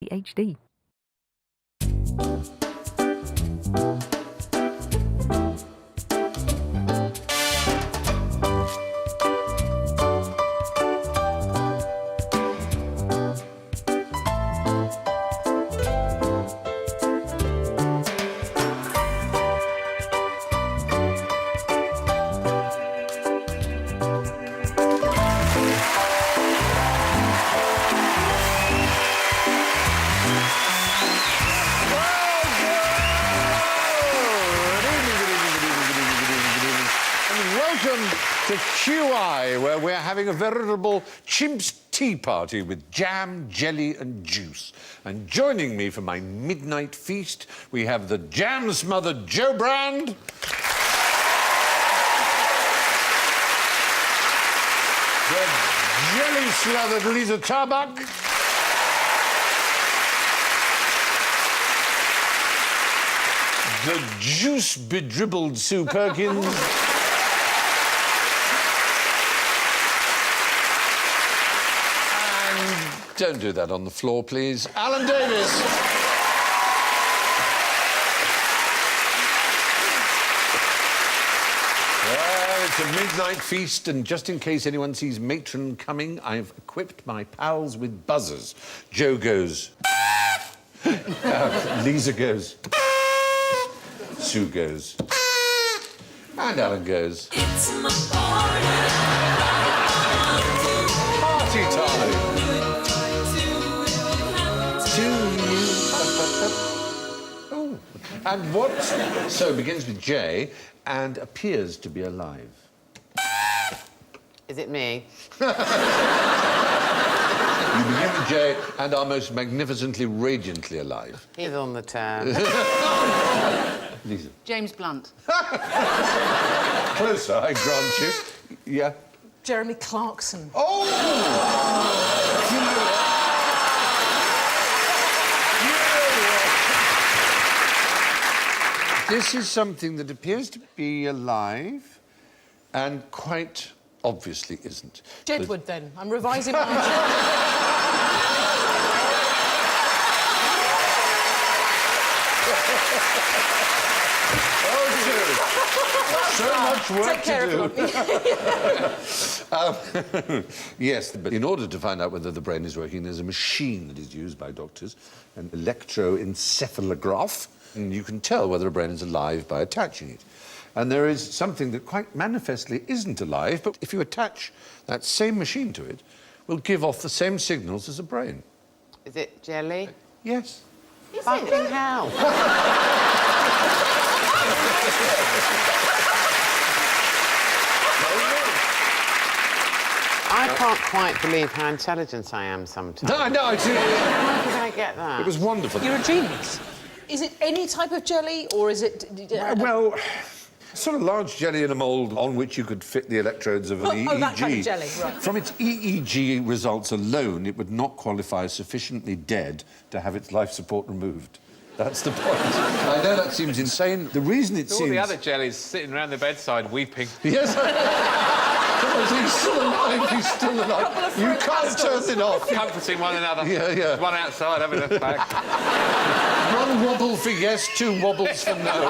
HD. Welcome to QI, where we're having a veritable chimp's tea party with jam, jelly and juice. And joining me for my midnight feast, we have the jam-smothered Joe Brand. The jelly-slathered Liza Tarbuck. The juice-bedribbled Sue Perkins. Don't do that on the floor, please. Alan Davis. Well, it's a midnight feast, and just in case anyone sees Matron coming, I've equipped my pals with buzzers. Joe goes... Liza goes... Sue goes... And Alan goes... It's my party time! Oh. And what so begins with J and appears to be alive? Is it me? You begin with J and are most magnificently, radiantly alive. He's on the turn. Lisa. James Blunt. Closer, I grant you. Yeah. Jeremy Clarkson. Oh! This is something that appears to be alive and quite obviously isn't. Jedward, then. I'm revising my... So much work Take care to do. Yes, but in order to find out whether the brain is working, there's a machine that is used by doctors, an electroencephalograph, and you can tell whether a brain is alive by attaching it. And there is something that quite manifestly isn't alive, but if you attach that same machine to it, will give off the same signals as a brain. Is it jelly? Yes. Fucking hell. I can't quite believe how intelligent I am sometimes. No, I see. How did I get that? It was wonderful. You're a genius. Is it any type of jelly, or is it... Well, sort of large jelly in a mould on which you could fit the electrodes of an EEG. Oh, that kind of jelly, right. From its EEG results alone, it would not qualify as sufficiently dead to have its life support removed. That's the point. I know that seems insane. The reason it seems... All the other jellies sitting around the bedside weeping. Yes. He's still alive, he's still alive. You can't turn it off. Comforting one another. Yeah, yeah. One outside having a fag. One wobble for yes, two wobbles for no.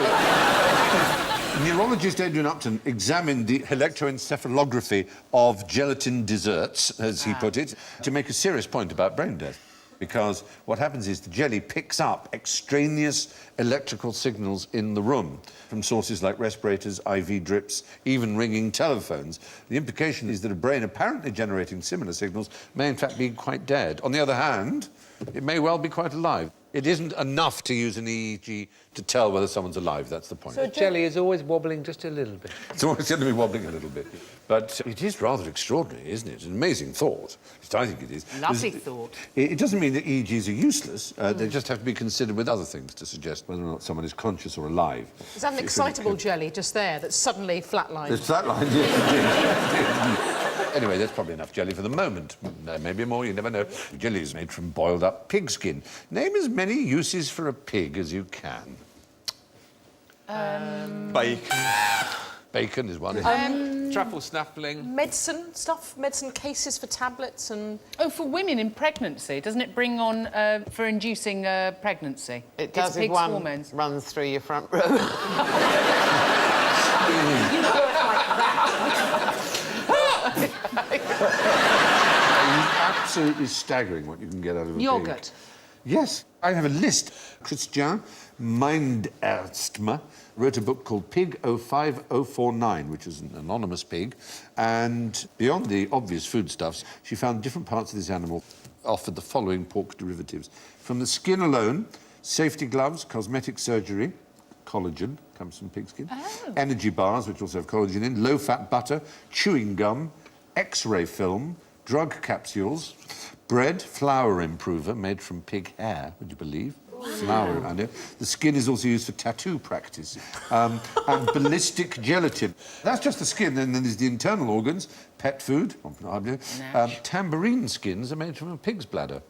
Neurologist Adrian Upton examined the electroencephalography of gelatin desserts, as he put it, to make a serious point about brain death. Because what happens is the jelly picks up extraneous electrical signals in the room from sources like respirators, IV drips, even ringing telephones. The implication is that a brain apparently generating similar signals may in fact be quite dead. On the other hand, it may well be quite alive. It isn't enough to use an EEG to tell whether someone's alive, that's the point. So jelly is always wobbling just a little bit. It's always going to be wobbling a little bit. But it is rather extraordinary, isn't it? It's an amazing thought. At least I think it is. Lovely thought. It doesn't mean that EEGs are useless. They just have to be considered with other things to suggest whether or not someone is conscious or alive. Is that an excitable jelly just there that's suddenly flatlined? It's flatlined, yes. Anyway, there's probably enough jelly for the moment. There may be more, you never know. Jelly is made from boiled up pigskin. Name as many uses for a pig as you can. Bacon. Bacon is one. Truffle snuffling. Medicine stuff, medicine cases for tablets and... Oh, for women in pregnancy, doesn't it bring on for inducing pregnancy? It does if pig's one hormones. runs through your front room. You know it like that. It's absolutely staggering what you can get out of a pig. Yoghurt. Yes, I have a list. Christian Mindersma wrote a book called Pig 05049, which is an anonymous pig, and beyond the obvious foodstuffs, she found different parts of this animal offered the following pork derivatives. From the skin alone, safety gloves, cosmetic surgery, collagen, comes from pig skin, energy bars, which also have collagen in, low-fat butter, chewing gum, X-ray film, drug capsules, bread, flour improver made from pig hair, would you believe? Flour around it. The skin is also used for tattoo practice. And ballistic gelatin. That's just the skin. Then there's the internal organs, pet food. Tambourine skins are made from a pig's bladder.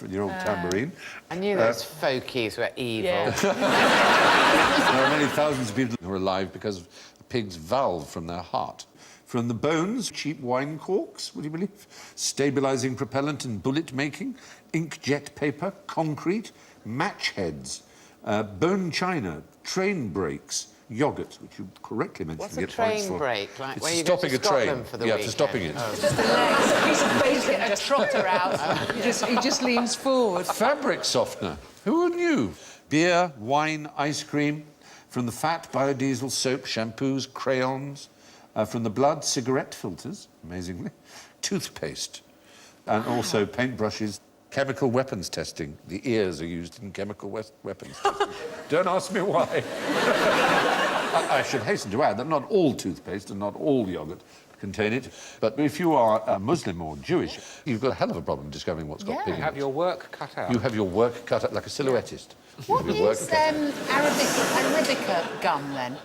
Your old tambourine. I knew those folkies were evil. Yeah. There are many thousands of people who are alive because of a pig's valve from their heart. From the bones, cheap wine corks, would you believe? Stabilising propellant and bullet making, inkjet paper, concrete, match heads, bone china, train brakes, yoghurt, which you correctly mentioned. What's to a get points train for. brake? Like It's where for you go stopping to a train. Scotland for the Yeah, weekend? for stopping it. Just the legs, a piece of bacon and a trotter out. He just leans forward. Fabric softener. Who knew? Beer, wine, ice cream. From the fat, biodiesel, soap, shampoos, crayons. From the blood, cigarette filters, amazingly. Toothpaste. And also paintbrushes. Chemical weapons testing. The ears are used in chemical weapons testing. Don't ask me why. I should hasten to add that not all toothpaste and not all yoghurt contain it. But if you are a Muslim or Jewish, you've got a hell of a problem discovering what's got pig in it. Have your work cut out. You have your work cut out like a silhouettist. What You have your work is cut out. Arabica gum, then?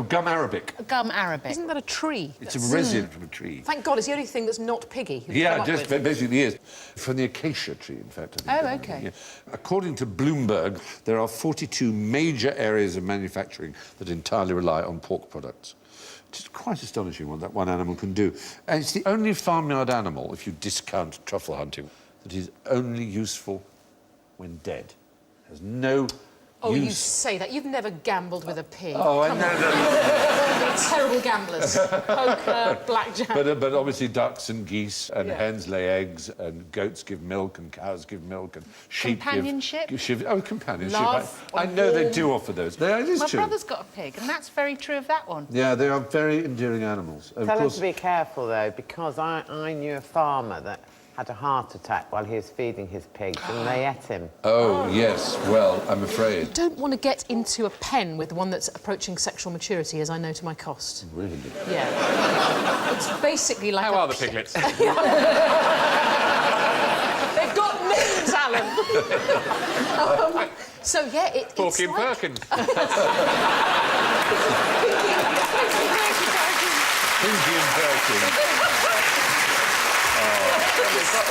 Gum arabic. Gum Arabic. Isn't that a tree? It's a resin from a tree. Thank God, it's the only thing that's not piggy. Yeah, just basically is. From the acacia tree, in fact. I think. Oh, OK. Yeah. According to Bloomberg, there are 42 major areas of manufacturing that entirely rely on pork products. It's quite astonishing what that one animal can do. And it's the only farmyard animal, if you discount truffle hunting, that is only useful when dead. Has no Oh, you use. say that. You've never gambled with a pig. Oh, I Come know. on. You're terrible gamblers. Poker, blackjack. But obviously ducks and geese and Yeah. hens lay eggs and goats give milk and cows give milk and sheep Companionship? give companionship. Love, I know they warm. do offer those. It is My true. brother's got a pig, and that's very true of that one. Yeah, they are very endearing animals. Of Tell him course, to be careful, though, because I knew a farmer that had a heart attack while he was feeding his pigs, and they ate him. oh, yes, well, I'm afraid. Don't want to get into a pen with one that's approaching sexual maturity, as I know to my cost. Really? Yeah. It's basically like How a are the piglets? They've got names, Alan. So, yeah, it's Porky and like... Perkins. Pinky and Perkins.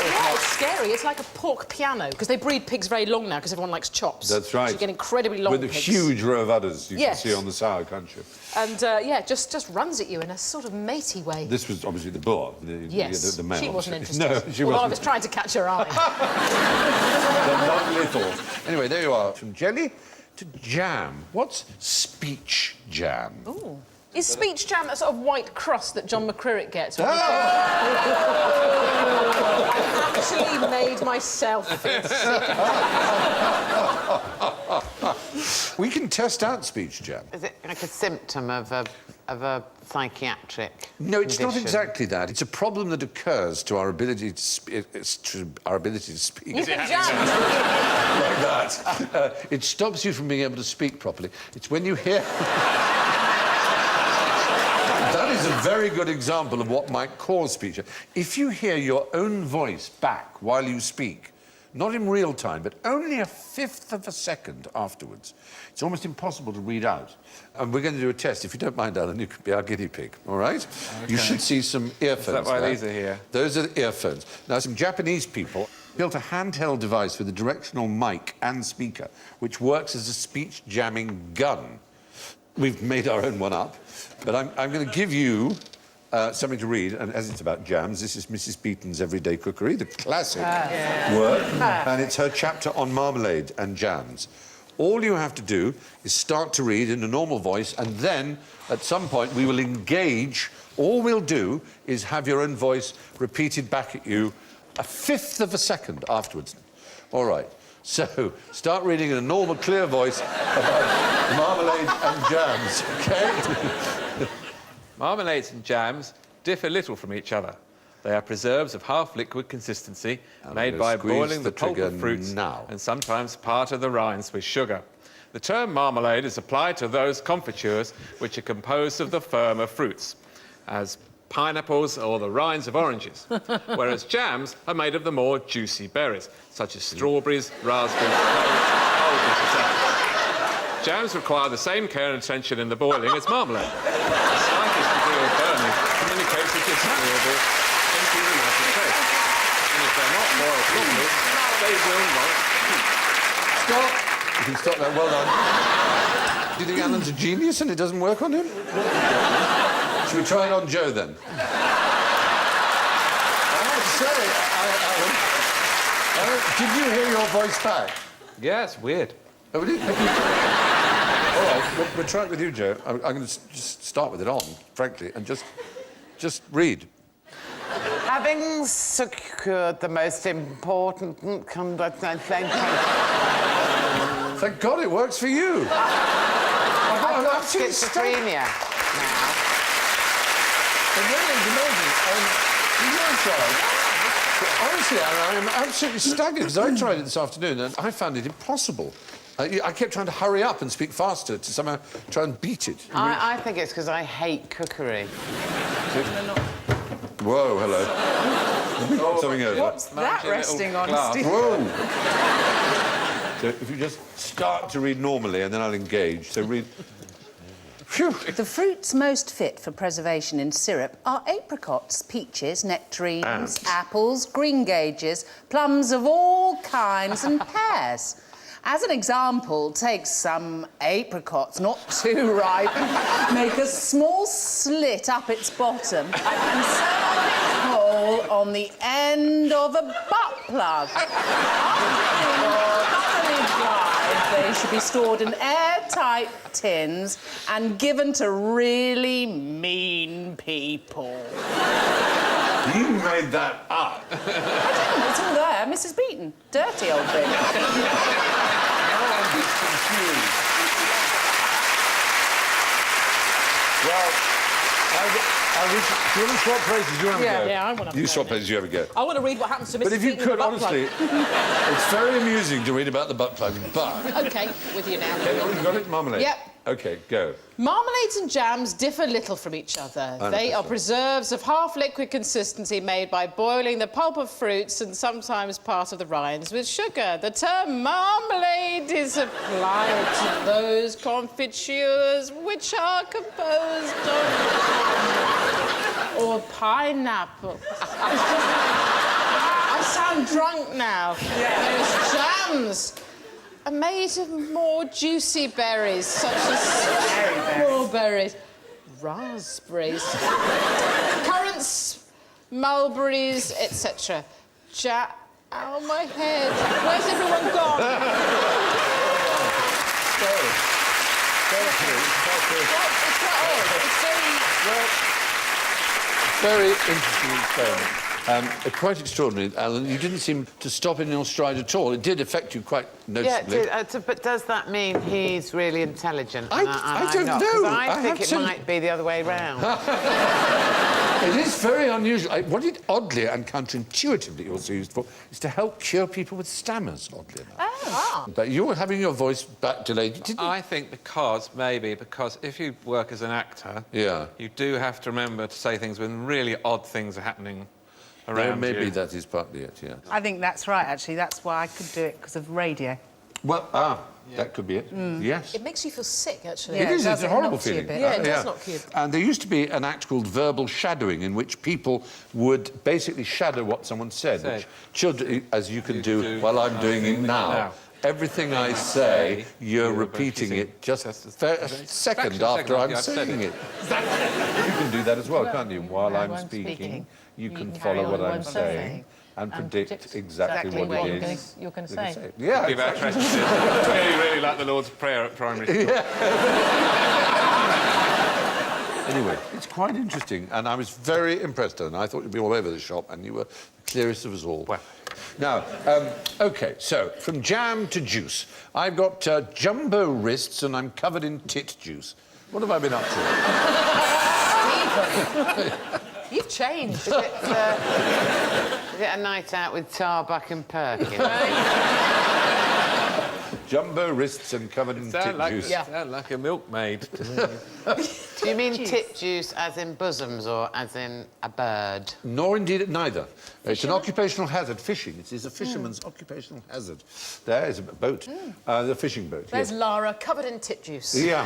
Yeah, it's scary. It's like a pork piano, because they breed pigs very long now, because everyone likes chops. That's So right. you get incredibly long With a pigs. huge row of udders you Yes. can see on the sow, can't you? And, yeah, just runs at you in a sort of matey way. This was obviously the boar, Yes. the male. She wasn't interested. No, she Although I wasn't. was trying to catch her eye. The lovely thought. Anyway, there you are. From jelly to jam. What's speech jam? Ooh. Is speech jam that sort of white crust that John McCririck gets? When Ah! I actually made myself feel sick. We can test out speech jam. Is it like a symptom of a psychiatric No, it's not condition? exactly that. It's a problem that occurs to our ability to speak. You can jam. Like that. It stops you from being able to speak properly. It's when you hear... That is a very good example of what might cause speech. If you hear your own voice back while you speak, not in real time, but only a fifth of a second afterwards, it's almost impossible to read out. And we're going to do a test. If you don't mind, Alan, you can be our guinea pig, all right? Okay. You should see some earphones. Is that why there. these are here? Those are the earphones. Now, some Japanese people built a handheld device with a directional mic and speaker, which works as a speech jamming gun. we've made our own one up, but I'm going to give you something to read, and as it's about jams, this is Mrs. Beaton's Everyday Cookery, the classic work, and it's her chapter on marmalade and jams. All you have to do is start to read in a normal voice, and then, at some point, we will engage. All we'll do is have your own voice repeated back at you a fifth of a second afterwards. All right. So, start reading in a normal, clear voice about marmalade and jams, OK? Marmalades and jams differ little from each other. They are preserves of half-liquid consistency made by boiling the pulp of fruits and sometimes part of the rinds with sugar. The term marmalade is applied to those confitures which are composed of the firmer fruits, as pineapples or the rinds of oranges, whereas jams are made of the more juicy berries, such as strawberries, raspberries, almonds, etc. Jams require the same care and attention in the boiling as marmalade. The slightest degree of burning communicates a disagreeable, empty aromatic taste. And if they're not boiled properly, they will not heat. Stop! You can stop that. Well done. Do you think Alan's a genius and it doesn't work on him? Should we try it on Joe, then? I have to say, Alan, did you hear your voice back? Yeah, it's weird. Oh, did you? All right, we'll try it with you, Joe. I'm going to just start with it on, frankly, and just read. Having secured the most important conduct, Thank God it works for you. I've got schizophrenia now. It really is amazing. Honestly, Alan, I am absolutely staggered, because I tried it this afternoon and I found it impossible. I kept trying to hurry up and speak faster to somehow try and beat it. I think it's because I hate cookery. Whoa, hello. Something over. What's that resting on, Steve? Whoa! So if you just start to read normally and then I'll engage. So read... Phew. The fruits most fit for preservation in syrup are apricots, peaches, nectarines, apples, greengages, plums of all kinds and pears. As an example, take some apricots, not too ripe, make a small slit up its bottom and sew a hole on the end of a butt plug. They should be stored in airtight tins and given to really mean people. You made that up. I didn't. It's all there. Mrs. Beaton. Dirty old thing. Now I'm just confused. Well, do you want to swap places? You have a go. Yeah, I want to. You swap places, you have a go. I want to read what happens to Mrs. But if you Beaton in the could, butt plug. honestly, it's very amusing to read about the butt plug, but... OK, with you now. Okay, you got it? Marmalade? Yep. OK, go. Marmalades and jams differ little from each other. They are preserves of half-liquid consistency made by boiling the pulp of fruits and sometimes part of the rinds with sugar. The term marmalade is applied to those confitures which are composed of... or pineapple. I sound drunk now. Those jams are made of more juicy berries, such as strawberries, raspberries, currants, mulberries, etc. Oh, my head. Where's everyone gone? It's Very interesting experiment. Quite extraordinary, Alan. You didn't seem to stop in your stride at all. It did affect you quite noticeably. Yeah, but does that mean he's really intelligent? I don't know. 'Cause I think it might be the other way round. It is very unusual. What it oddly and counterintuitively also used for is to help cure people with stammers, oddly enough. Oh. But you were having your voice back delayed, didn't you? I think because if you work as an actor, Yeah. you do have to remember to say things when really odd things are happening around Maybe you. that is partly it, yeah. I think that's right, actually. That's why I could do it, because of radio. Well, that could be it. Yes. It makes you feel sick, actually. Yeah, It is, it it's does, a it horrible knocks you a feeling. bit. Yeah, it does knock you. And there used to be an act called verbal shadowing, in which people would basically shadow what someone said, which children, as you can do while I'm doing it now. Everything I say, you're repeating it just a second after I'm saying it. You can do that as well, can't you? While I'm speaking, you can follow what I'm saying and predict exactly what it is you're going to say. Yeah. Give our practices. really like the Lord's Prayer at primary school. Anyway, it's quite interesting, and I was very impressed, and I thought you'd be all over the shop, and you were the clearest of us all. Well. Now, OK, so, from jam to juice. I've got jumbo wrists, and I'm covered in tit juice. What have I been up to? You've changed. Is it a night out with Tarbuck and Perkins? Jumbo wrists and covered in tit juice. Sound like a milkmaid. Do you mean tit juice as in bosoms or as in a bird? Nor indeed neither. It's an occupational hazard. Fishing. It is a fisherman's occupational hazard. There is a boat. The fishing boat. There's yes. Lara, covered in tit juice. Yeah.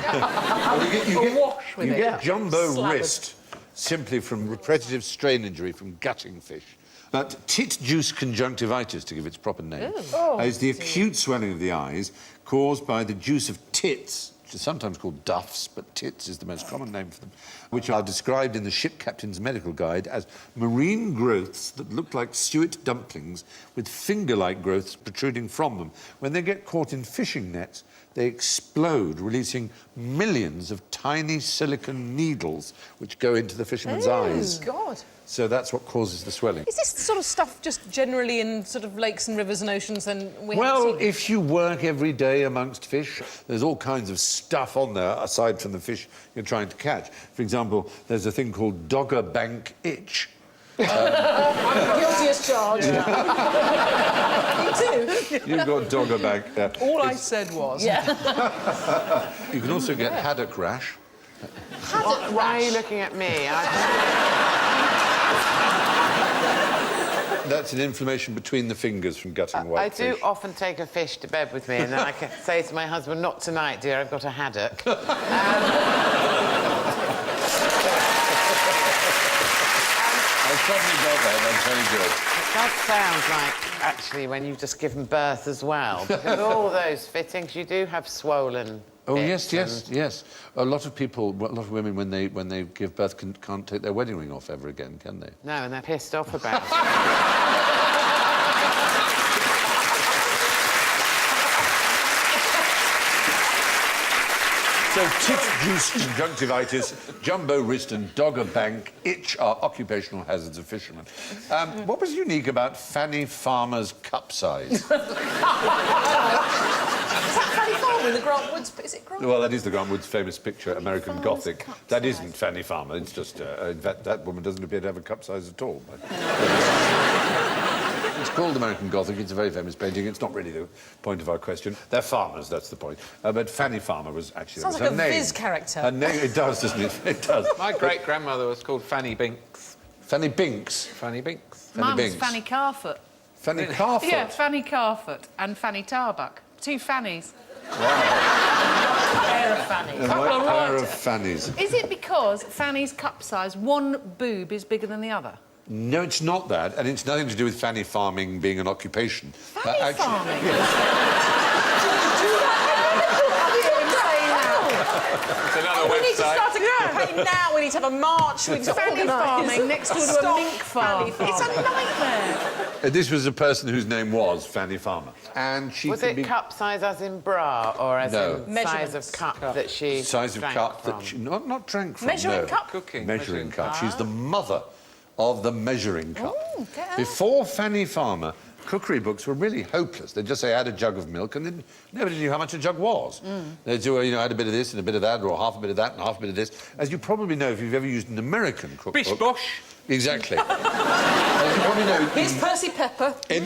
You get jumbo Slathered. wrist simply from repetitive strain injury from gutting fish. But tit juice conjunctivitis, to give its proper name, is the acute swelling of the eyes caused by the juice of tits, which is sometimes called duffs, but tits is the most common name for them, which are described in the Ship Captain's Medical Guide as marine growths that look like suet dumplings with finger-like growths protruding from them. When they get caught in fishing nets, they explode, releasing millions of tiny silicon needles which go into the fisherman's eyes. God. So that's what causes the swelling. Is this sort of stuff just generally in sort of lakes and rivers and oceans and we Well, haven't seen it? if you work every day amongst fish, there's all kinds of stuff on there aside from the fish you're trying to catch. For example, there's a thing called Dogger Bank itch. I'm guilty as charged. Me too. You've got Dogger Bank. All I said was... You can also get haddock rash. Why are you looking at me? That's an inflammation between the fingers from gutting I white do fish. often take a fish to bed with me, and then I can say to my husband, "Not tonight, dear. I've got a haddock." I suddenly got that. That's very good. That sounds like, actually, when you've just given birth as well. Because all those fittings, you do have swollen Oh, bits yes. A lot of people, a lot of women, when they give birth, can't take their wedding ring off ever again, can they? No, and they're pissed off about it. So, tit juice conjunctivitis, jumbo wrist and Dogger Bank itch are occupational hazards of fishermen. What was unique about Fanny Farmer's cup size? Is that Fanny Farmer in the Grant Woods? Is it Grant? Well, that is the Grant Woods famous picture, American Farmer's Gothic. cup That size. isn't Fanny Farmer. It's just in fact, that woman doesn't appear to have a cup size at all. But it's called American Gothic. It's a very famous painting. It's not really the point of our question. They're farmers, that's the point. But Fanny Farmer was actually Sounds her like a name. Viz character. Her name, it does, doesn't it? It does. My great-grandmother was called Fanny Binks. Fanny Binks. Fanny Binks. Mine was Binks. Fanny Carfoot. Fanny Carfoot. Yeah, Fanny Carfoot and Fanny Tarbuck. Two Fannies. Pair of Fanny. A pair of Fannies. Is it because Fanny's cup size, one boob is bigger than the other? No, it's not that, and it's nothing to do with fanny farming being an occupation. Fanny farming? It's another We need to website. start a campaign now. We need to have a march. We need to Fanny farming next door to a Stop mink farm. Fanny It's a nightmare. This was a person whose name was Fanny Farmer, and she Was could it be cup size as in bra, or as No. in size Measurements. of cup that she size of drank cup from? that she not drank from. Measuring no. cup? Cooking. Measuring cup. She's the mother of the measuring cup. Ooh, get out. Before Fanny Farmer, cookery books were really hopeless. They'd just say, add a jug of milk, and then nobody knew how much a jug was. They'd do, add a bit of this and a bit of that, or half a bit of that and half a bit of this. As you probably know, if you've ever used an American cookbook... Bish bosh. Exactly. As you probably know... Here's Percy Pepper. In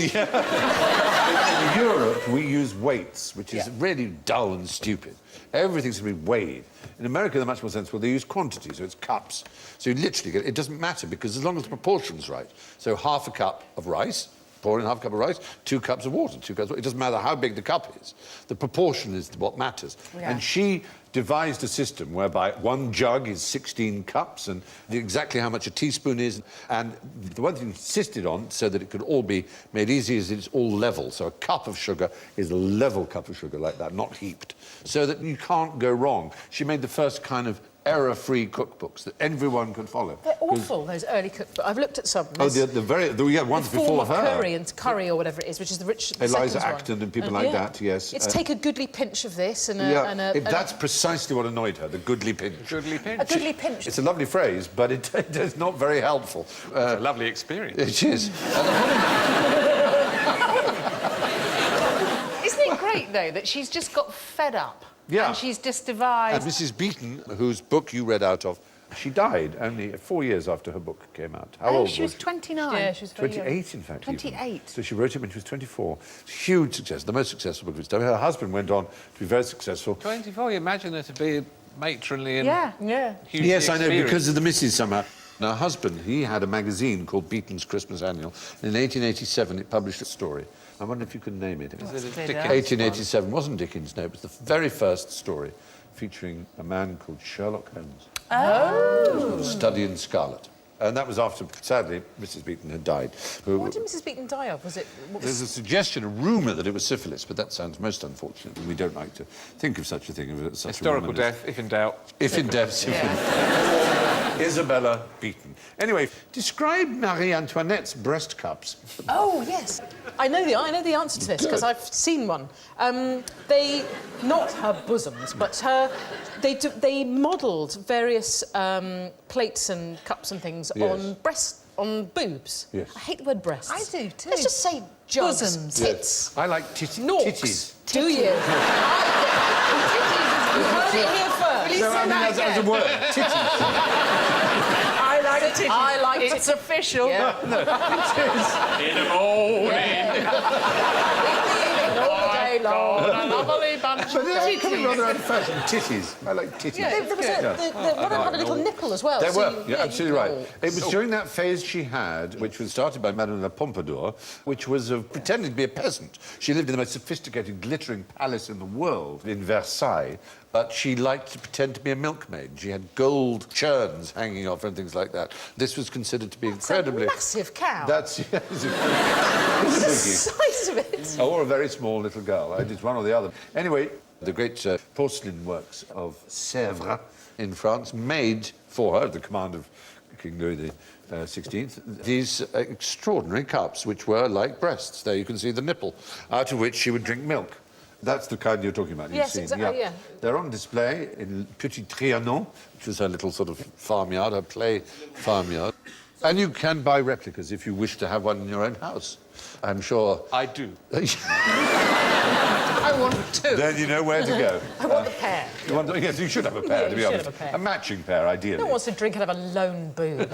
Europe, we use weights, which is really dull and stupid. Everything's to be weighed. In America, they're much more sensible. They use quantity, so it's cups. So you literally get... It doesn't matter, because as long as the proportion's right. So half a cup of rice, pour in half a cup of rice, 2 cups of water, 2 cups of... It doesn't matter how big the cup is. The proportion is what matters. Yeah. And she devised a system whereby 1 jug is 16 cups and exactly how much a teaspoon is. And the one thing she insisted on, so that it could all be made easy, is it's all level. So a cup of sugar is a level cup of sugar like that, not heaped. So that you can't go wrong. She made the first kind of error-free cookbooks that everyone could follow. They're awful, those early cookbooks. I've looked at some. Oh, the ones before her. Curry and curry or whatever it is, which is the rich. Liza Acton and people like that, yes. It's take a goodly pinch of this and a... Yeah, and a that's precisely what annoyed her, the goodly pinch. Goodly pinch. A goodly pinch. It's a lovely phrase, but it is not very helpful. It's a lovely experience. It is. Isn't it great, though, that she's just got fed up? Yeah. And she's just devised... And Mrs. Beeton, whose book you read out of, she died only 4 years after her book came out. How old she was 29. Yeah, she was very young. 28, in fact. 28. Even. So she wrote it when she was 24. Huge success, the most successful book of its time. Her husband went on to be very successful. 24, you imagine her to be matronly and Yeah. hugely Yes, I know, experienced. because of the missus somehow. Now, her husband, he had a magazine called Beeton's Christmas Annual. In 1887, it published a story. I wonder if you could name it. Is it a Dickens? Dickens? 1887 wasn't Dickens, no. It was the very first story featuring a man called Sherlock Holmes. Oh! Study in Scarlet. And that was after, sadly, Mrs. Beeton had died. What did Mrs. Beeton die of? Was it... There's a suggestion, a rumour that it was syphilis, but that sounds most unfortunate. We don't like to think of such a thing. Of such Historical a rumour. death, if in doubt. If in death, Isabella Beeton. Anyway, describe Marie Antoinette's breast cups. Oh, yes. I know the answer to this because I've seen one. Not her bosoms, but they modelled various plates and cups and things on boobs. Yes. I hate the word breasts. I do, too. Let's just say jugs, Bosoms. tits, I like norks. titties. Do you? You heard it here first. No, I mean, as a word, titties. I like titties. I like It's official. Yeah. In the morning. All day long. A lovely bunch But of they're becoming titties. rather old-fashioned. Titties. I like titties. There was one of them had a little nipple as well. There so were, you- you're absolutely right. oh. It was during that phase she had, which was started by Madame la Pompadour, which was of pretending to be a peasant. She lived in the most sophisticated, glittering palace in the world, in Versailles, but she liked to pretend to be a milkmaid. She had gold churns hanging off and things like that. This was considered to be incredibly... It's a massive cow. That's... Yes, it's a the biggie. size of it. Or a very small little girl. I did one or the other. Anyway, the great porcelain works of Sèvres in France made for her, at the command of King Louis XVI, these extraordinary cups, which were like breasts. There you can see the nipple, out of which she would drink milk. That's the kind you're talking about. Yes, you've seen. exactly, yeah. They're on display in Petit Trianon, which was her little sort of farmyard, her play farmyard. And you can buy replicas if you wish to have one in your own house. I'm sure... I do. I want two. Then you know where to go. I want the pair. Yes, you should have a pair, Yeah, to be you should honest. have a pair. A matching pair, ideally. No one wants to drink out of a lone boob.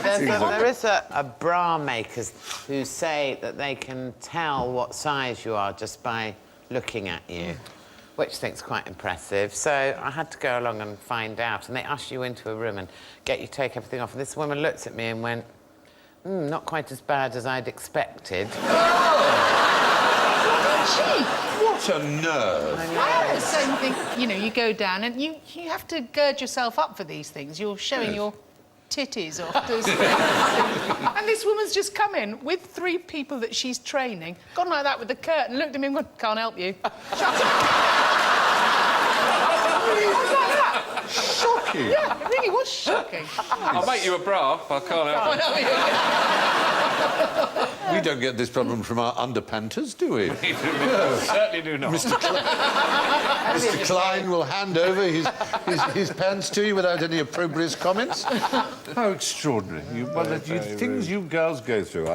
There is a bra makers who say that they can tell what size you are just by looking at you, which I think is quite impressive. So I had to go along and find out, and they usher you into a room and get you to take everything off. And this woman looked at me and went, not quite as bad as I'd expected. What a nerve. I have the same thing. You know, you go down and you have to gird yourself up for these things. You're showing your titties off. And this woman's just come in with 3 people that she's training, gone like that with the curtain, looked at me and gone, can't help you. Shut up. Shocking. Yeah, it really was shocking. I'll make you a bra, but I can't help it. We don't get this problem from our underpanters, do we? Certainly do not. Mr. Klein will hand over his pants to you without any opprobrious comments. How extraordinary. Things you girls go through.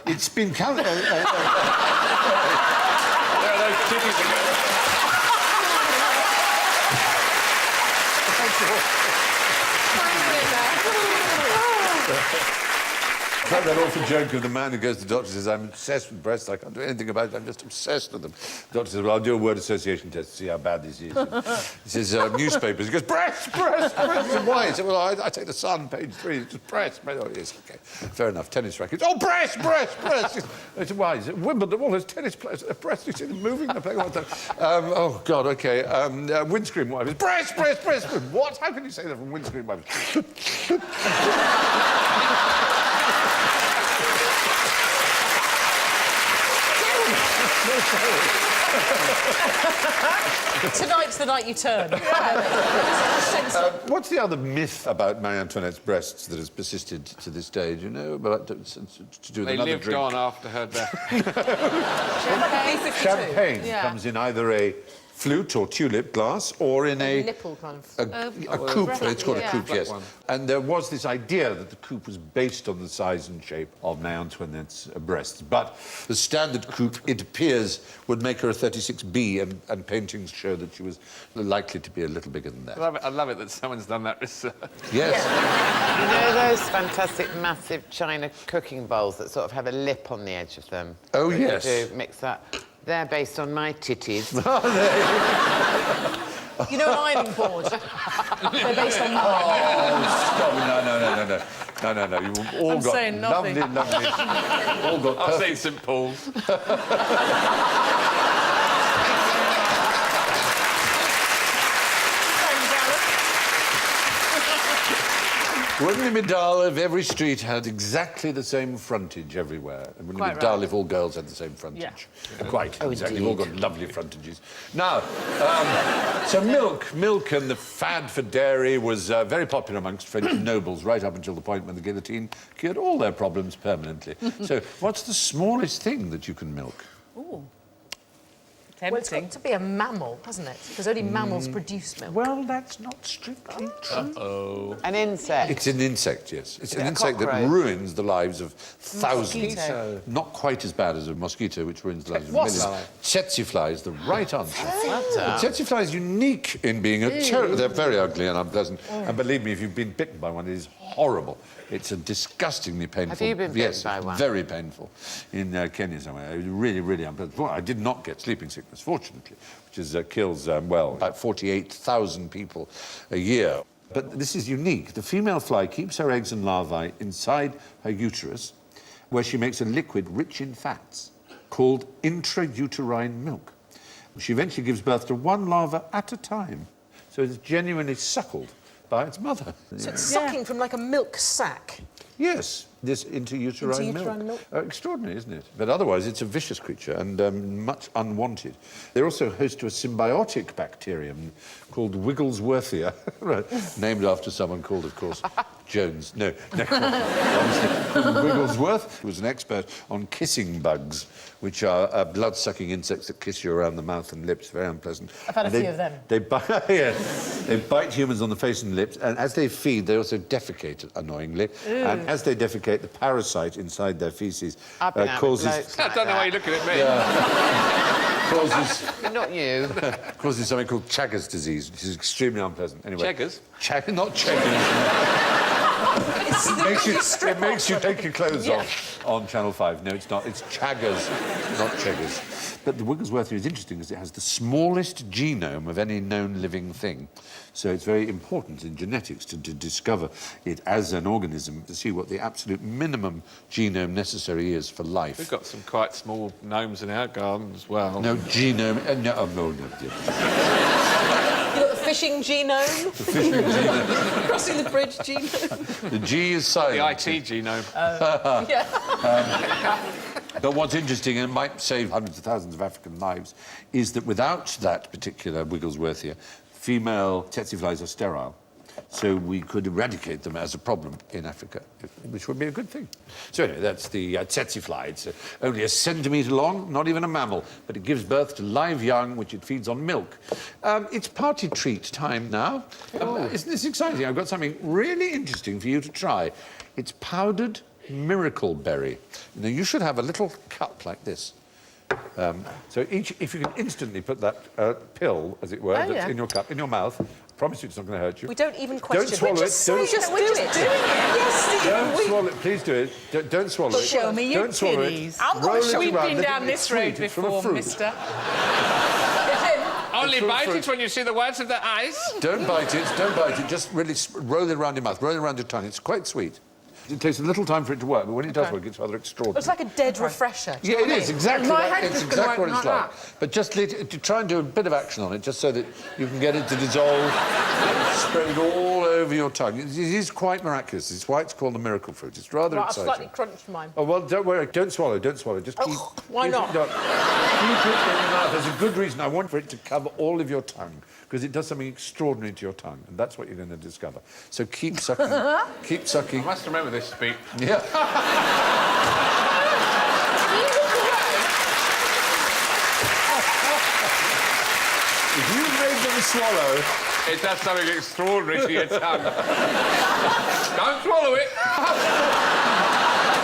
It's been... There are those titties again. like that awful joke of the man who goes to the doctor and says, I'm obsessed with breasts, I can't do anything about it, I'm just obsessed with them. The doctor says, well, I'll do a word association test to see how bad this is. He says, newspapers. He goes, breast. And why? He said, well, I take the Sun, page 3, it's just breast. Oh, yes, OK. Fair enough. Tennis rackets. Oh, breast. I said, why? He said, Wimbledon, all those tennis players, breast. He said, moving, they're playing all the time. Oh, God, OK. Windscreen wipers. Breast. What? How can you say that from windscreen wipers? Tonight's the night you turn. What's the other myth about Marie Antoinette's breasts that has persisted to this day? Do you know about to do with They another lived drink? on after her death. Champagne comes in either a flute or tulip glass or in a nipple kind of... a coupe. It's called a coupe, yes. one. And there was this idea that the coupe was based on the size and shape of Marie Antoinette's breasts. But the standard coupe, it appears, would make her a 36B, and paintings show that she was likely to be a little bigger than that. I love it that someone's done that research. Yes. You know those fantastic, massive china cooking bowls that sort of have a lip on the edge of them? Oh, that yes. You do mix that. They're based on my titties. You know an ironing board? They're based on mine. Oh, stop. No. You've all I'm got saying nothing. lovely... all got I've perfect... seen St Paul's. Wouldn't it be dull if every street had exactly the same frontage everywhere? And wouldn't it be dull if all girls had the same frontage? Yeah. Quite, exactly. We've all got lovely frontages. Now, so milk and the fad for dairy was very popular amongst French nobles right up until the point when the guillotine cured all their problems permanently. So what's the smallest thing that you can milk? Ooh. Well, it's got to be a mammal, hasn't it? Because only mammals produce milk. Well, that's not strictly true. An insect. It's an insect, yes. It's an A insect that cockroach. ruins the lives of thousands. Mosquito. Not quite as bad as a mosquito, which ruins the lives of Wasp. millions. Tsetse fly is the right answer. The tsetse fly is unique in being a they're very ugly and unpleasant. And believe me, if you've been bitten by one, it is horrible. It's a disgustingly painful... Have you been bitten yes, by one? Very painful. In Kenya somewhere. It was really, really unpleasant. Well, I did not get sleeping sickness, fortunately, which is, kills, about 48,000 people a year. But this is unique. The female fly keeps her eggs and larvae inside her uterus, where she makes a liquid rich in fats called intrauterine milk. She eventually gives birth to one larva at a time, so it's genuinely suckled by its mother. So it's sucking from like a milk sack. Yes, this intrauterine milk. Extraordinary, isn't it? But otherwise, it's a vicious creature and much unwanted. They're also host to a symbiotic bacterium called Wigglesworthia, named after someone called, of course, Jones. No, Wigglesworth was an expert on kissing bugs, which are blood-sucking insects that kiss you around the mouth and lips, very unpleasant. I've had a few of them. They bite, they bite humans on the face and lips, and as they feed, they also defecate, annoyingly. And as they defecate, the parasite inside their feces causes... I don't know why you're looking at me. causes... Not you. causes something called Chagas disease, which is extremely unpleasant. Anyway, Cheggers? Not Cheggers. It makes you take your clothes off on Channel 5. No, it's not. It's Chaggers, not Cheggers. But the Wigglesworthia is interesting because it has the smallest genome of any known living thing. So it's very important in genetics to discover it as an organism, to see what the absolute minimum genome necessary is for life. We've got some quite small gnomes in our garden as well. No genome... no. You got the fishing genome? The fishing genome. Crossing the bridge genome? The G is silent. The IT genome. But what's interesting, and it might save hundreds of thousands of African lives, is that without that particular Wigglesworthia, female tsetse flies are sterile. So we could eradicate them as a problem in Africa, which would be a good thing. So anyway, that's the tsetse fly. It's only a centimetre long, not even a mammal, but it gives birth to live young, which it feeds on milk. It's party treat time now. Isn't this exciting? I've got something really interesting for you to try. It's powdered miracle berry. You should have a little cup like this. So if you can instantly put that pill, as it were, that's in your cup, in your mouth, promise you it's not going to hurt you. We don't even question. Don't swallow it. Just do it. Yes, Steve. Don't swallow it. Please do it. Don't swallow it. Show me your Don't swallow titties. it. Roll it We've around. been down this road It's from a before, fruit. mister. Only It's bite fruit. it when you see the whites of the eyes. Don't bite it. Don't bite it. Just really roll it around your mouth. Roll it around your tongue. It's quite sweet. It takes a little time for it to work, but when it does work, it's rather extraordinary. It's like a dead refresher. Yeah, it is exactly. My That, head it's just gonna exactly what work it's like like. But just to try and do a bit of action on it, just so that you can get it to dissolve, spread it all over your tongue. It is quite miraculous. It's why it's called the miracle fruit. It's rather Right, I've exciting. slightly crunched mine. Oh well, don't worry. Don't swallow. Don't swallow. Just keep. Why keep not? It, keep it in your mouth. There's a good reason. I want for it to cover all of your tongue because it does something extraordinary to your tongue, and that's what you're going to discover. So keep sucking. Keep sucking. I must remember this speech. Yeah. If you made them swallow, It does something extraordinary to your tongue. Don't swallow it.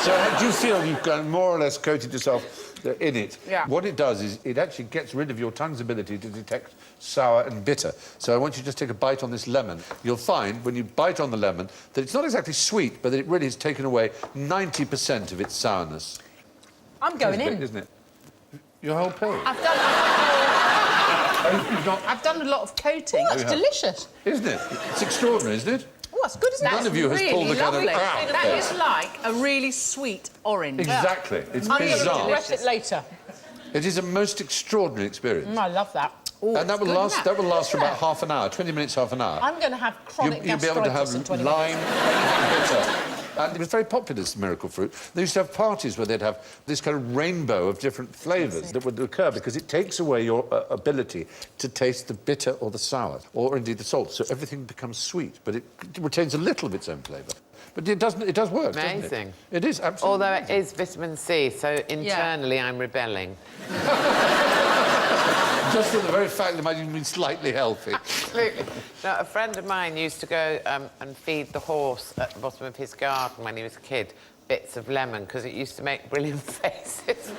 so do you feel you've more or less coated yourself in it? Yeah. What it does is it actually gets rid of your tongue's ability to detect sour and bitter. So I want you to just take a bite on this lemon. You'll find when you bite on the lemon that it's not exactly sweet, but that it really has taken away 90% of its sourness. I'm going in. Isn't it? Your whole pill. I've done a lot of coating. Oh, that's delicious. Isn't it? It's extraordinary, isn't it? Oh, that's good, isn't it? None of you has really pulled the kind of lovely. crap. That is like a really sweet orange. Exactly. It's I'm going to bizarre. regret it later. It is a most extraordinary experience. I love that. And that will last. That will last for about half an hour, 20 minutes, half an hour. I'm going to have chronic You'll be able to have gastritis in 20 lime, minutes. bitter. And it was very popular, this miracle fruit. They used to have parties where they'd have this kind of rainbow of different flavours that would occur because it takes away your ability to taste the bitter or the sour, or indeed the salt. So everything becomes sweet, but it retains a little of its own flavour. But it does work, doesn't it? Amazing. It is, absolutely. Although it is vitamin C, so internally I'm rebelling. Just for the very fact that it might even be slightly healthy. Absolutely. No, a friend of mine used to go and feed the horse at the bottom of his garden when he was a kid bits of lemon because it used to make brilliant faces.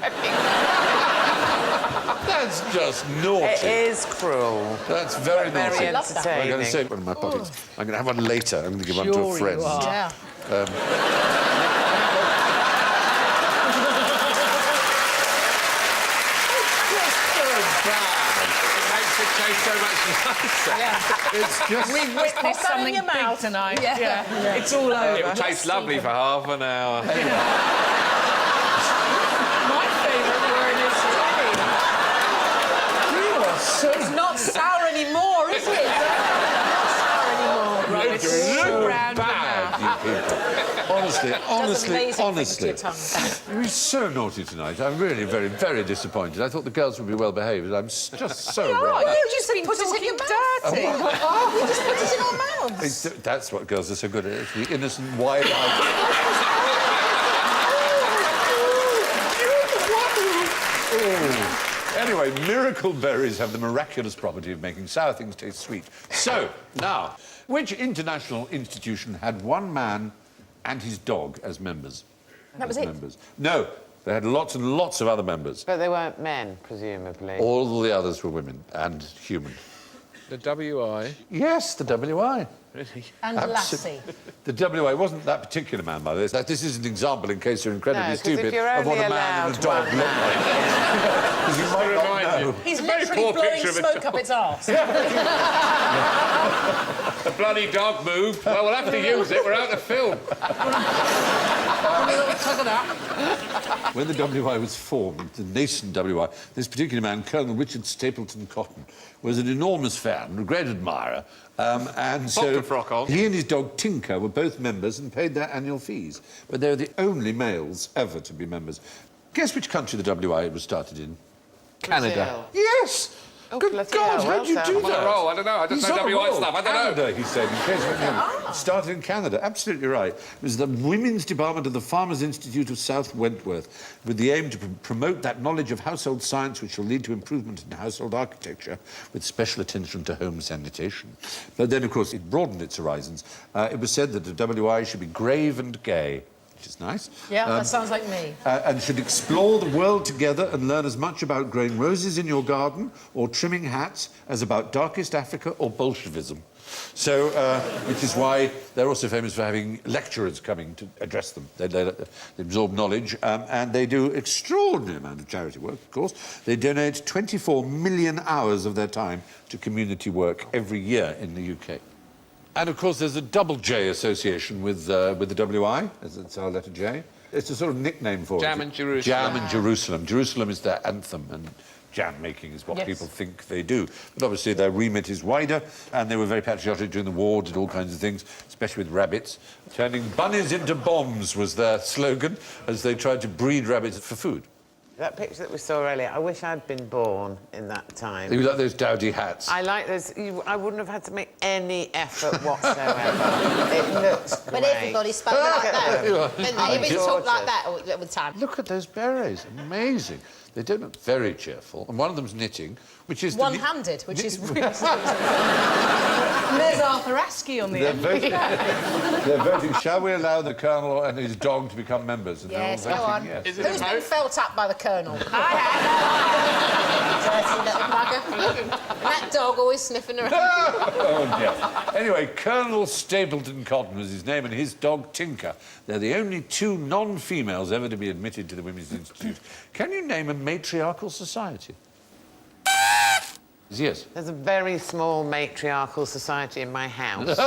That's just naughty. It is cruel. That's very naughty. Very I'm entertaining. going to save one in my pockets. I'm going to have one later. I'm going to give one to a friend. Yeah. So much nicer. It's just... We've witnessed that in something your big mouth. tonight. Yeah. It's all over. It will taste lovely for half an hour. My favourite word is You are so... It's not sour anymore, is it? Not sour anymore. right. It's all round your mouth. You people. Honestly, honestly. Your tongue. You're so naughty tonight. I'm really very, very disappointed. I thought the girls would be well behaved. I'm just so wrong. You just put it in your mouth. Dirty. You just put it in our mouths. That's what girls are so good at. It's the innocent, wide-eyed... Anyway, miracle berries have the miraculous property of making sour things taste sweet. So, now, which international institution had one man and his dog as members? That was it? Members. No, they had lots and lots of other members. But they weren't men, presumably. All the others were women and human. The WI. Yes, the WI. And Lassie. The WI wasn't that particular man, by this. This is an example, in case you're incredibly No, 'cause stupid, if you're of what only a man and a allowed dog one look like. man. Because you might not know. He's Very literally poor blowing picture of a smoke up its arse. The bloody dog moved. Well, we'll have to use it. We're out of film. When the WI was formed, the nascent WI, this particular man, Colonel Richard Stapleton Cotton, was an enormous fan, a great admirer, and so the frock on. he and his dog Tinker were both members and paid their annual fees. But they were the only males ever to be members. Guess which country the WI was started in? Canada. Yes! Oh, Good bloody God, hell, how'd you well do done. that? I'm on a roll. I don't know. I just He's know on a WI roll. stuff. I don't know. Canada, he said, in case you didn't know. Started in Canada, absolutely right. It was the Women's Department of the Farmers' Institute of South Wentworth, with the aim to promote that knowledge of household science which will lead to improvement in household architecture, with special attention to home sanitation. But then, of course, it broadened its horizons. It was said that the WI should be grave and gay. which is nice. Yeah, that sounds like me. And should explore the world together and learn as much about growing roses in your garden or trimming hats as about darkest Africa or Bolshevism. So, which is why they're also famous for having lecturers coming to address them. They absorb knowledge, and they do extraordinary amount of charity work, of course. They donate 24 million hours of their time to community work every year in the UK. And, of course, there's a double J association with the WI, as it's our letter J. It's a sort of nickname for it. Jam and Jerusalem. Jam and Jerusalem. Jerusalem is their anthem, and jam making is what people think they do. But obviously their remit is wider, and they were very patriotic during the war, did all kinds of things, especially with rabbits. Turning bunnies into bombs was their slogan, as they tried to breed rabbits for food. That picture that we saw earlier, I wish I'd been born in that time. You like those dowdy hats? I like those. I wouldn't have had to make any effort whatsoever. It looks great. But everybody spoke like that. Didn't they? Everybody talked like that all the time. Look at those berets, amazing. They don't look very cheerful, and one of them's knitting, which is... One-handed, which is really... There's Arthur Askey on the end. They're voting, shall we allow the Colonel and his dog to become members? And Yes, they're all go voting on. yes. Is it Who's a been vote? felt up by the Colonel? Dirty little bugger. That dog always sniffing around. Oh, dear. Anyway, Colonel Stapleton Cotton was his name, and his dog, Tinker. They're the only two non-females ever to be admitted to the Women's Institute. Can you name a matriarchal society? Yes. There's a very small matriarchal society in my house.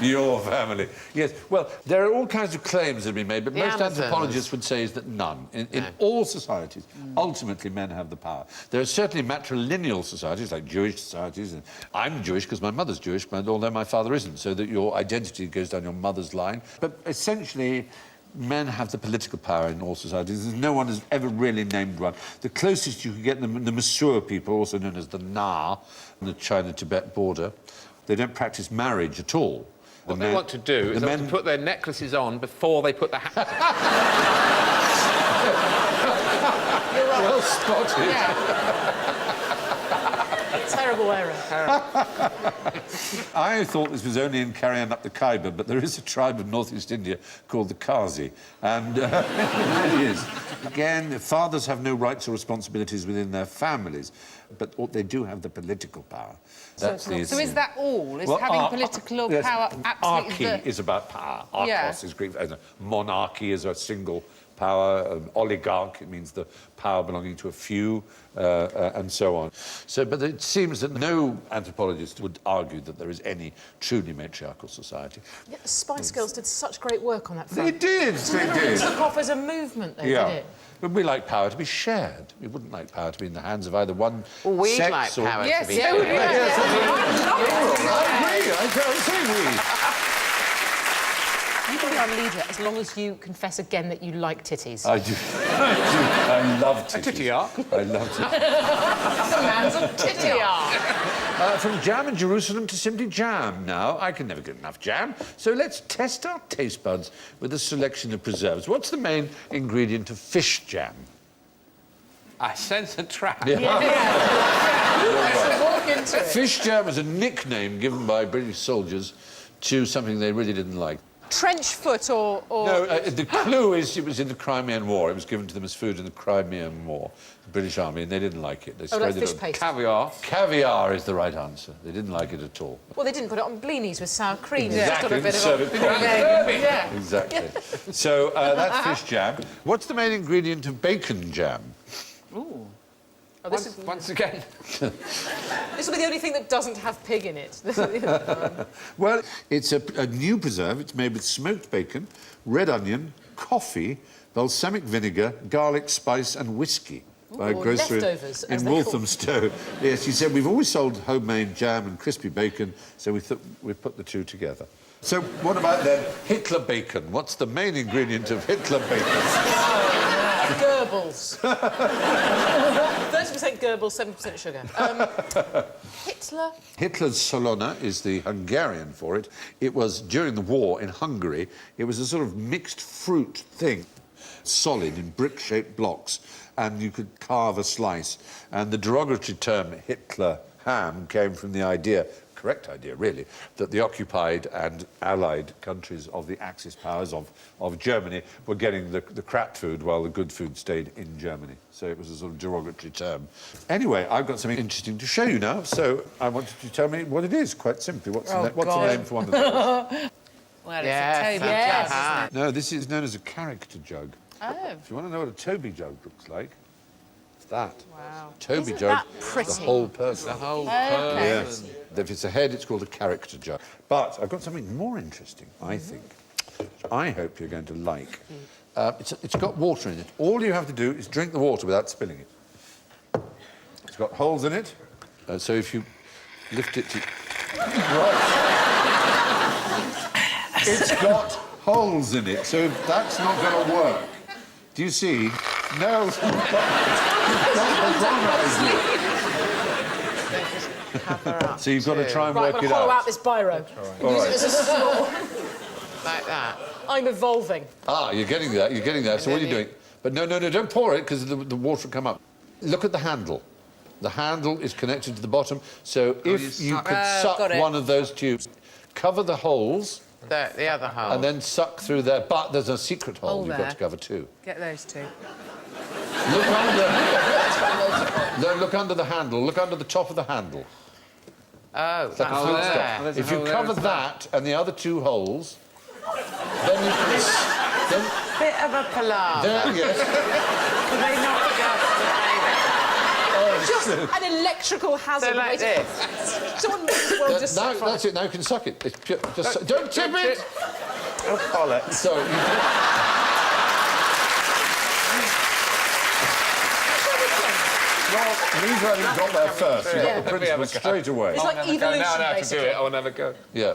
Your family. Yes. Well, there are all kinds of claims that have been made, but The most Amazons. anthropologists would say is that none. In all societies, ultimately men have the power. There are certainly matrilineal societies, like Jewish societies, and I'm Jewish because my mother's Jewish, but although my father isn't, so that your identity goes down your mother's line. But essentially, men have the political power in all societies. No one has ever really named one. The closest you can get them, the Massur people, also known as the Na, on the China-Tibet border, they don't practice marriage at all. What they want to do is to put their necklaces on before they put the hat on. Well spotted. Yeah. Terrible error. I thought this was only in carrying up the Khyber, but there is a tribe of northeast India called the Qazi, and it really is. Again, fathers have no rights or responsibilities within their families, but they do have the political power. That's the So is that all? Is Well, having political yes, power absolutely Archy is about power. Archos Yeah. is Greek. Monarchy is a single power. Oligarch, it means the power belonging to a few, and so on. So, but it seems that no anthropologist would argue that there is any truly matriarchal society. Yeah, the Spice Girls did such great work on that They front. did, they did. It took off as a movement, though, Yeah. did it? But we like power to be shared. We wouldn't like power to be in the hands of either one Well, we'd sex like or... power Yes, to be so would we. shared. I agree. I'm saying we. You can be our leader as long as you confess again that you like titties. I do. I love titties. A titty arc. I love titties. The man's a titty arc. From jam in Jerusalem to simply jam now. I can never get enough jam. So let's test our taste buds with a selection of preserves. What's the main ingredient of fish jam? I sense a trap. Walk into it. Fish jam is a nickname given by British soldiers to something they really didn't like. Trench foot or... No, the clue is it was in the Crimean War. It was given to them as food in the Crimean War, the British Army, and they didn't like it. They like sprayed it fish on. paste. Caviar. Caviar is the right answer. They didn't like it at all. Well, they didn't put it on blinis with sour cream. Exactly. It's just Serve got a it bit of properly. Yeah. Exactly. So that's fish jam. What's the main ingredient of bacon jam? Once again. This will be the only thing that doesn't have pig in it. Well, it's a new preserve. It's made with smoked bacon, red onion, coffee, balsamic vinegar, garlic, spice and whiskey. By a Ooh, grocer leftovers, as in they're Walthamstow. Yes, he said, we've always sold homemade jam and crispy bacon, so we thought we'd put the two together. So what about then Hitler bacon? What's the main ingredient of Hitler bacon? Goebbels. 30% Goebbels, 7% sugar. Hitler? Hitler's Solona is the Hungarian for it. It was, during the war in Hungary, it was a sort of mixed fruit thing, solid in brick-shaped blocks, and you could carve a slice. And the derogatory term Hitler ham came from the idea, correct idea, really, that the occupied and allied countries of the Axis powers of Germany were getting the crap food while the good food stayed in Germany. So it was a sort of derogatory term. Anyway, I've got something interesting to show you now, so I want you to tell me what it is, quite simply. What's the name for one of those? Well, it's a Toby yes. jug, isn't it? No, this is known as a character jug. Oh. If you want to know what a Toby jug looks like, it's that. Wow. Toby Isn't jug, that the pretty? whole person. The whole Yes. If it's a head, it's called a character jug. But I've got something more interesting, I think, which I hope you're going to like. It's got water in it. All you have to do is drink the water without spilling it. It's got holes in it, so if you lift it to... Right. It's got holes in it, so that's not going to work. Do you see? No. So you've got to try and Right, work I'm it going to hollow out. out this biro. All Use right. it as a straw. Like that. I'm evolving. Ah, you're getting there, you're getting there. So what are you doing? But no, don't pour it, because the water will come up. Look at the handle. The handle is connected to the bottom, so if you could suck one of those tubes, cover the holes, The other hole. and then suck through there. But there's a secret hole you've got to cover too. Get those two. Look under... No, look under the handle. Look under the top of the handle. Oh, It's like a that's full there. stop. There's a If you hole there cover as well. that and the other two holes, then you can... Then, Bit of a palaver. there, yes. Can they not Just an electrical hazard. So like waiting- this. Someone makes the world just Now, set fire. that's it. Now you can suck it. It's just don't tip it. Or bollocks. So you well, Liza hadn't got there first. You got the principle straight away. It's like evolution, Now I have to do basically. it. I'll never go. Yeah.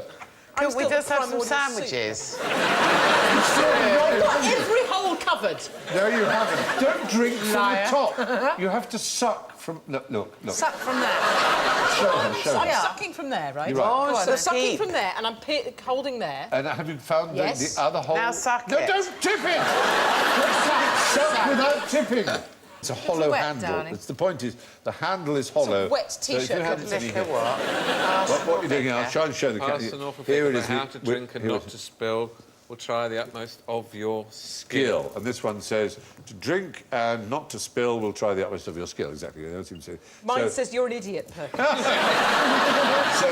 Could we still just have some primordial sandwiches? Got every hole covered. No, you haven't. Don't drink from Liar. the top. You have to suck from. Look. Suck from there. Show her. I'm sucking from there, right? You're right. Oh, So so sucking keep. from there, and I'm holding there. And have you found Yes. the other hole? Now suck no, it. don't tip it. Suck without tipping. It's a hollow wet, handle. darling. The point is, the handle is hollow. wet So if you T-shirt had cover. it Liquor what? what you're doing here, I'll try and show the Pass an awful Here bit it of is. how to drink and not to spill. We'll try the utmost of your skill. And this one says, to drink and not to spill, we'll try the utmost of your skill. Exactly. That's what you say. Mine says you're an idiot, Perkins. So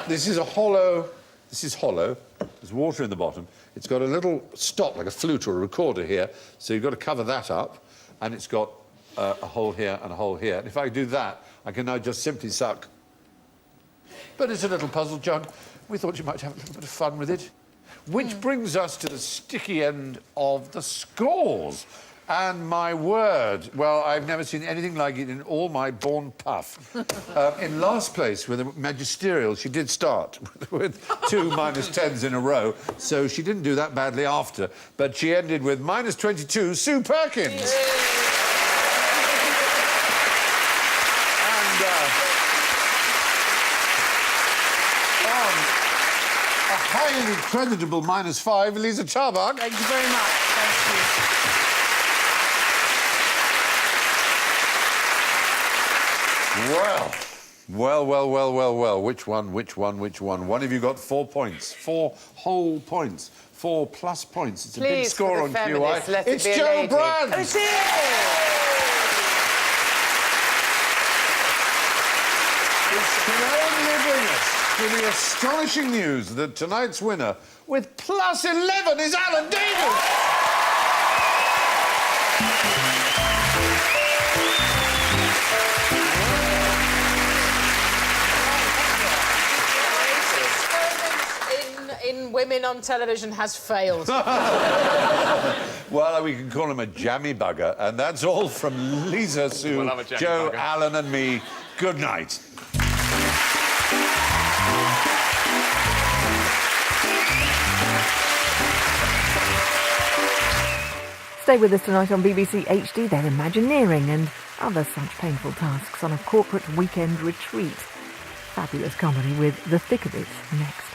this is a hollow. This is hollow. There's water in the bottom. It's got a little stop, like a flute or a recorder here. So you've got to cover that up, and it's got a hole here and a hole here. And if I do that, I can now just simply suck. But it's a little puzzle jug. We thought you might have a little bit of fun with it. Which brings us to the sticky end of the scores. And my word, well, I've never seen anything like it in all my born puff. In last place with a magisterial, she did start with 2 -10s in a row, so she didn't do that badly after. But she ended with -22, Sue Perkins. A highly creditable -5, Liza Tarbuck. Thank you very much. Thank Well. Which one? One of you got 4 points. 4 whole points. 4 plus points. It's a big Please, score for on the QI. feminists, let it It's be a Joe lady. Brand. Oh, it is! Can only bring us to the astonishing news that tonight's winner, with +11, is Alan Davis. In women on television has failed. Well, we can call him a jammy bugger, and that's all from Liza, Sue, We'll have a jammy Joe, bugger. Alan, and me. Good night. Stay with us tonight on BBC HD. They're Imagineering and other such painful tasks on a corporate weekend retreat. Fabulous comedy with The Thick of It next.